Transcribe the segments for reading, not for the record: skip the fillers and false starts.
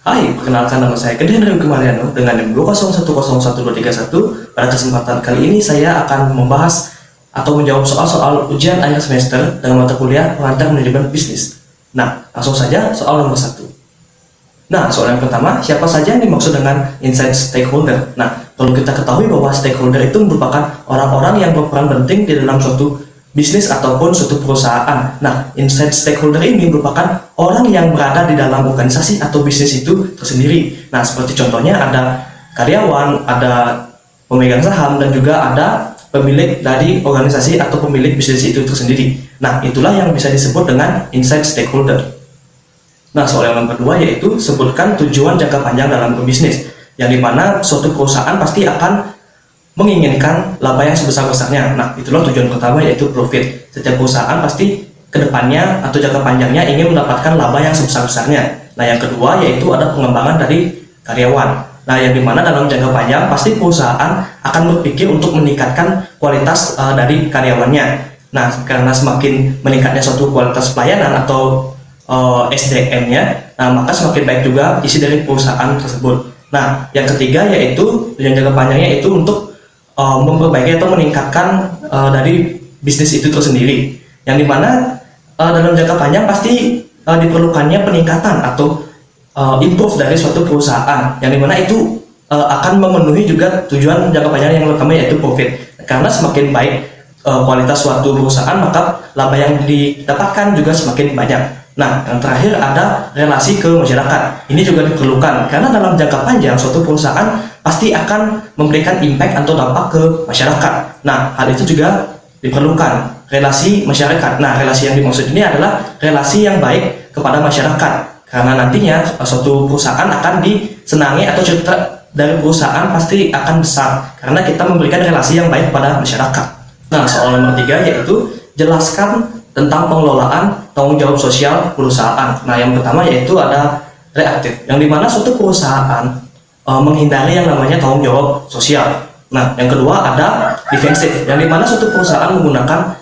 Hai, perkenalkan nama saya Gede Hendrik Mariano dengan NIM 201011231. Pada kesempatan kali ini saya akan membahas atau menjawab soal-soal ujian akhir semester dengan mata kuliah Pengantar Manajemen Bisnis. Nah, langsung saja soal nomor 1. Nah, soal yang pertama, siapa saja yang dimaksud dengan inside stakeholder? Nah, perlu kita ketahui bahwa stakeholder itu merupakan orang-orang yang berperan penting di dalam suatu bisnis ataupun suatu perusahaan. Nah, inside stakeholder ini merupakan orang yang berada di dalam organisasi atau bisnis itu tersendiri. Nah, seperti contohnya ada karyawan, ada pemegang saham, dan juga ada pemilik dari organisasi atau pemilik bisnis itu tersendiri. Nah, itulah yang bisa disebut dengan inside stakeholder. Nah, soal yang nomor kedua yaitu sebutkan tujuan jangka panjang dalam berbisnis, yang dimana suatu perusahaan pasti akan menginginkan laba yang sebesar-besarnya. Nah, itulah tujuan pertama yaitu profit. Setiap perusahaan pasti kedepannya atau jangka panjangnya ingin mendapatkan laba yang sebesar-besarnya. Nah, yang kedua yaitu ada pengembangan dari karyawan. Nah, yang dimana dalam jangka panjang pasti perusahaan akan berpikir untuk meningkatkan kualitas dari karyawannya. Nah, karena semakin meningkatnya suatu kualitas pelayanan atau SDM-nya, nah maka semakin baik juga isi dari perusahaan tersebut. Nah, yang ketiga yaitu tujuan jangka panjangnya itu untuk memperbaiki atau meningkatkan dari bisnis itu tersendiri, yang dimana dalam jangka panjang pasti diperlukannya peningkatan atau improve dari suatu perusahaan, yang dimana itu akan memenuhi juga tujuan jangka panjang yang pertama yaitu profit. Karena semakin baik kualitas suatu perusahaan, maka laba yang didapatkan juga semakin banyak. Nah, yang terakhir ada relasi ke masyarakat. Ini juga diperlukan karena dalam jangka panjang suatu perusahaan pasti akan memberikan impact atau dampak ke masyarakat. Nah, hal itu juga diperlukan relasi masyarakat. Nah, relasi yang dimaksud ini adalah relasi yang baik kepada masyarakat, karena nantinya suatu perusahaan akan disenangi atau citra dari perusahaan pasti akan besar karena kita memberikan relasi yang baik kepada masyarakat. Nah, soal nomor 3 yaitu jelaskan tentang pengelolaan tanggung jawab sosial perusahaan. Nah, yang pertama yaitu ada reaktif, yang dimana suatu perusahaan menghindari yang namanya tanggung jawab sosial. Nah, yang kedua ada defensif, yang dimana suatu perusahaan menggunakan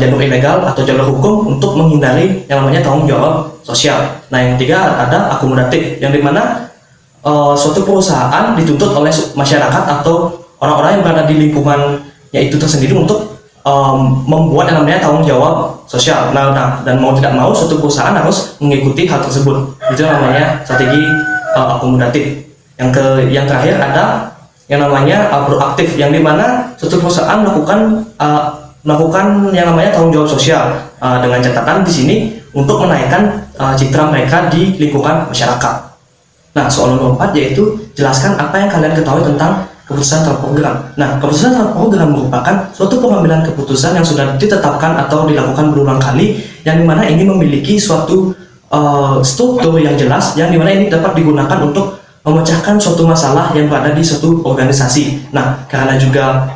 jalur ilegal atau jalur hukum untuk menghindari yang namanya tanggung jawab sosial. Nah, yang ketiga ada akomodatif, yang dimana suatu perusahaan dituntut oleh masyarakat atau orang-orang yang berada di lingkungannya itu tersendiri untuk membuat yang namanya tanggung jawab sosial. Nah, dan mau tidak mau suatu perusahaan harus mengikuti hal tersebut. Itu namanya strategi akomodatif. Yang terakhir ada yang namanya proaktif, yang dimana suatu perusahaan melakukan yang namanya tanggung jawab sosial dengan catatan di sini untuk menaikkan citra mereka di lingkungan masyarakat. Nah, soal nomor 4 yaitu jelaskan apa yang kalian ketahui tentang keputusan terprogram. Nah, keputusan terprogram merupakan suatu pengambilan keputusan yang sudah ditetapkan atau dilakukan berulang kali, yang dimana ini memiliki suatu struktur yang jelas, yang dimana ini dapat digunakan untuk memecahkan suatu masalah yang berada di suatu organisasi. Nah, karena juga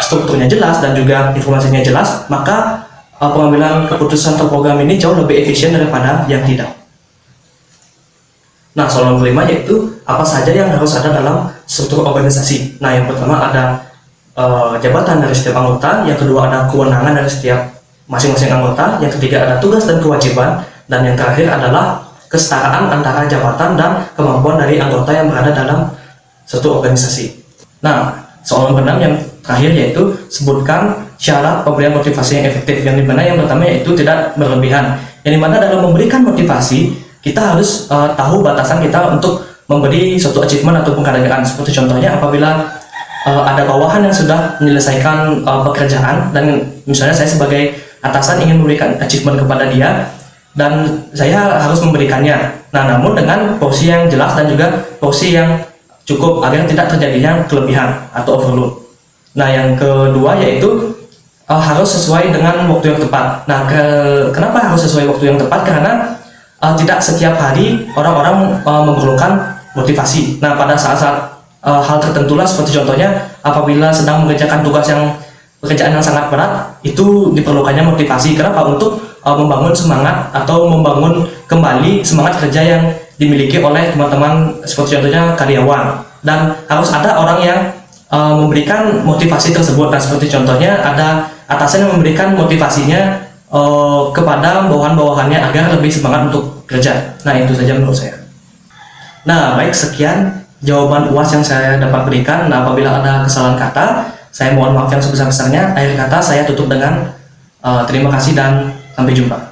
strukturnya jelas dan juga informasinya jelas, maka pengambilan keputusan terprogram ini jauh lebih efisien daripada yang tidak. Nah, soal nomor 5 yaitu apa saja yang harus ada dalam struktur organisasi. Nah, yang pertama ada jabatan dari setiap anggota, yang kedua ada kewenangan dari setiap masing-masing anggota, yang ketiga ada tugas dan kewajiban, dan yang terakhir adalah kesetaraan antara jabatan dan kemampuan dari anggota yang berada dalam suatu organisasi. Nah, soal nomor 6 yang terakhir yaitu sebutkan syarat pemberian motivasi yang efektif, yang dimana yang pertama yaitu tidak berlebihan, yang dimana dalam memberikan motivasi kita harus tahu batasan kita untuk memberi suatu achievement atau penghargaan. Seperti contohnya apabila ada bawahan yang sudah menyelesaikan pekerjaan, dan misalnya saya sebagai atasan ingin memberikan achievement kepada dia dan saya harus memberikannya. Nah, namun dengan porsi yang jelas dan juga porsi yang cukup agar tidak terjadinya kelebihan atau overload. Nah, yang kedua yaitu harus sesuai dengan waktu yang tepat. Nah, kenapa harus sesuai waktu yang tepat? Karena tidak setiap hari orang-orang memerlukan motivasi. Nah, pada saat-saat hal tertentulah, seperti contohnya apabila sedang mengerjakan pekerjaan yang sangat berat, itu diperlukannya motivasi. Kenapa? Untuk membangun semangat atau membangun kembali semangat kerja yang dimiliki oleh teman-teman, seperti contohnya karyawan. Dan harus ada orang yang memberikan motivasi tersebut. Nah, seperti contohnya ada atasan yang memberikan motivasinya kepada bawahan-bawahannya agar lebih semangat untuk kerja. Nah, itu saja menurut saya. Nah, baik, sekian jawaban UAS yang saya dapat berikan. Nah, apabila ada kesalahan kata, saya mohon maaf yang sebesar-besarnya. Akhir kata saya tutup dengan terima kasih dan sampai jumpa.